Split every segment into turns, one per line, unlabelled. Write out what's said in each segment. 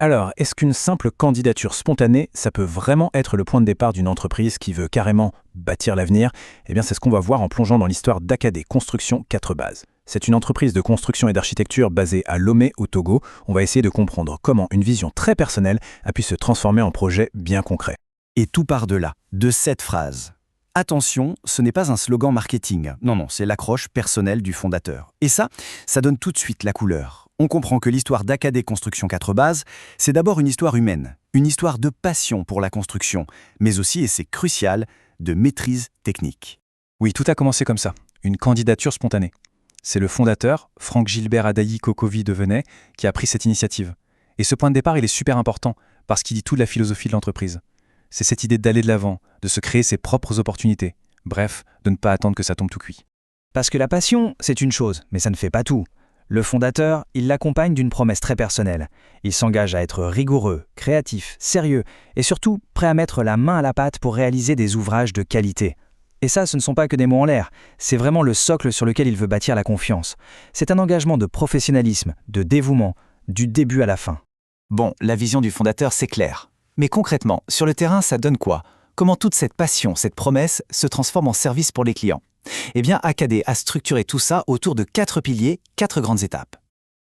Alors, est-ce qu'une simple candidature spontanée, ça peut vraiment être le point de départ d'une entreprise qui veut carrément bâtir l'avenir? Eh bien, c'est ce qu'on va voir en plongeant dans l'histoire d'AKD Construction 4 Bases. C'est une entreprise de construction et d'architecture basée à Lomé, au Togo. On va essayer de comprendre comment une vision très personnelle a pu se transformer en projet bien concret.
Et tout part de là, de cette phrase. Attention, ce n'est pas un slogan marketing. Non, non, c'est l'accroche personnelle du fondateur. Et ça donne tout de suite la couleur. On comprend que l'histoire d'AKD Construction 4 Bases, c'est d'abord une histoire humaine, une histoire de passion pour la construction, mais aussi, et c'est crucial, de maîtrise technique.
Oui, tout a commencé comme ça, une candidature spontanée. C'est le fondateur, Franck Gilbert Adayi Kokovi de Venay, qui a pris cette initiative. Et ce point de départ, il est super important, parce qu'il dit toute la philosophie de l'entreprise. C'est cette idée d'aller de l'avant, de se créer ses propres opportunités. Bref, de ne pas attendre que ça tombe tout cuit.
Parce que la passion, c'est une chose, mais ça ne fait pas tout. Le fondateur, il l'accompagne d'une promesse très personnelle. Il s'engage à être rigoureux, créatif, sérieux et surtout prêt à mettre la main à la pâte pour réaliser des ouvrages de qualité. Et ça, ce ne sont pas que des mots en l'air, c'est vraiment le socle sur lequel il veut bâtir la confiance. C'est un engagement de professionnalisme, de dévouement, du début à la fin.
Bon, la vision du fondateur, c'est clair. Mais concrètement, sur le terrain, ça donne quoi? Comment toute cette passion, cette promesse, se transforme en service pour les clients? Eh bien, AKD a structuré tout ça autour de 4 piliers, 4 grandes étapes.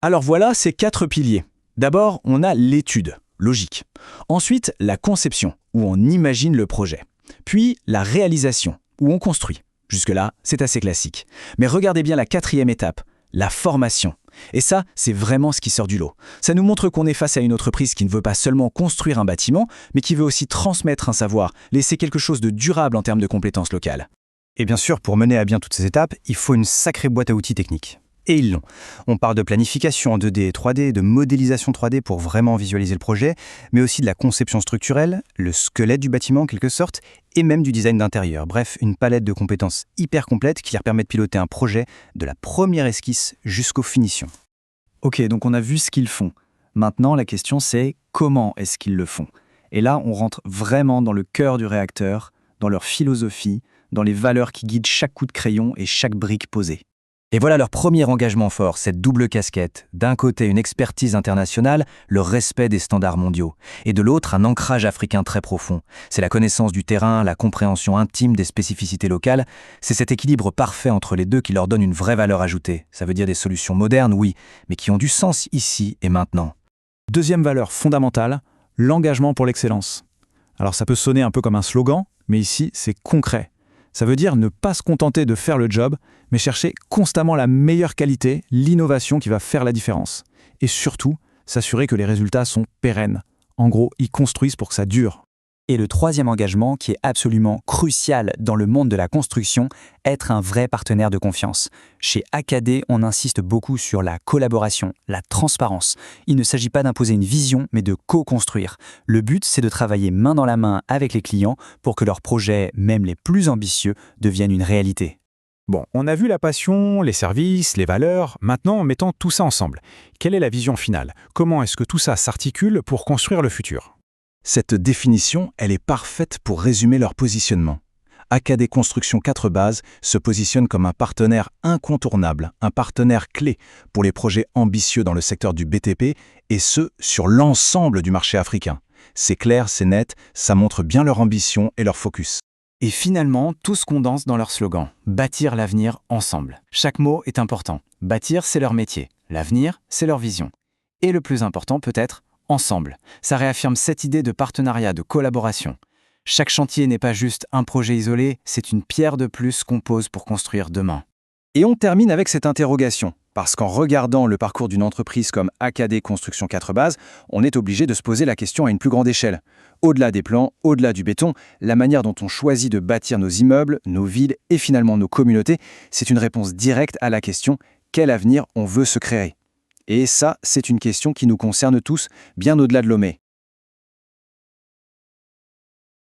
Alors voilà ces 4 piliers. D'abord, on a l'étude, logique. Ensuite, la conception, où on imagine le projet. Puis, la réalisation, où on construit. Jusque-là, c'est assez classique. Mais regardez bien la 4e étape, la formation. Et ça, c'est vraiment ce qui sort du lot. Ça nous montre qu'on est face à une entreprise qui ne veut pas seulement construire un bâtiment, mais qui veut aussi transmettre un savoir, laisser quelque chose de durable en termes de compétences locales.
Et bien sûr, pour mener à bien toutes ces étapes, il faut une sacrée boîte à outils technique. Et ils l'ont. On parle de planification en 2D et 3D, de modélisation 3D pour vraiment visualiser le projet, mais aussi de la conception structurelle, le squelette du bâtiment en quelque sorte, et même du design d'intérieur. Bref, une palette de compétences hyper complète qui leur permet de piloter un projet de la première esquisse jusqu'aux finitions.
Ok, donc on a vu ce qu'ils font. Maintenant, la question c'est comment est-ce qu'ils le font? Et là, on rentre vraiment dans le cœur du réacteur, dans leur philosophie, dans les valeurs qui guident chaque coup de crayon et chaque brique posée.
Et voilà leur premier engagement fort, cette double casquette. D'un côté, une expertise internationale, le respect des standards mondiaux. Et de l'autre, un ancrage africain très profond. C'est la connaissance du terrain, la compréhension intime des spécificités locales. C'est cet équilibre parfait entre les deux qui leur donne une vraie valeur ajoutée. Ça veut dire des solutions modernes, oui, mais qui ont du sens ici et maintenant.
Deuxième valeur fondamentale, l'engagement pour l'excellence. Alors ça peut sonner un peu comme un slogan, mais ici, c'est concret. Ça veut dire ne pas se contenter de faire le job, mais chercher constamment la meilleure qualité, l'innovation qui va faire la différence. Et surtout, s'assurer que les résultats sont pérennes. En gros, ils construisent pour que ça dure.
Et le troisième engagement, qui est absolument crucial dans le monde de la construction, être un vrai partenaire de confiance. Chez AKD, on insiste beaucoup sur la collaboration, la transparence. Il ne s'agit pas d'imposer une vision, mais de co-construire. Le but, c'est de travailler main dans la main avec les clients pour que leurs projets, même les plus ambitieux, deviennent une réalité.
Bon, on a vu la passion, les services, les valeurs. Maintenant, mettons tout ça ensemble. Quelle est la vision finale? Comment est-ce que tout ça s'articule pour construire le futur? Cette définition, elle est parfaite pour résumer leur positionnement. AKD Construction 4 Bases se positionne comme un partenaire incontournable, un partenaire clé pour les projets ambitieux dans le secteur du BTP, et ce, sur l'ensemble du marché africain. C'est clair, c'est net, ça montre bien leur ambition et leur focus.
Et finalement, tout se condense dans leur slogan « Bâtir l'avenir ensemble ». Chaque mot est important. Bâtir, c'est leur métier. L'avenir, c'est leur vision. Et le plus important peut-être, ensemble. Ça réaffirme cette idée de partenariat, de collaboration. Chaque chantier n'est pas juste un projet isolé, c'est une pierre de plus qu'on pose pour construire demain.
Et on termine avec cette interrogation, parce qu'en regardant le parcours d'une entreprise comme AKD Construction 4 Bases, on est obligé de se poser la question à une plus grande échelle. Au-delà des plans, au-delà du béton, la manière dont on choisit de bâtir nos immeubles, nos villes et finalement nos communautés, c'est une réponse directe à la question « Quel avenir on veut se créer ?» Et ça, c'est une question qui nous concerne tous, bien au-delà de Lomé.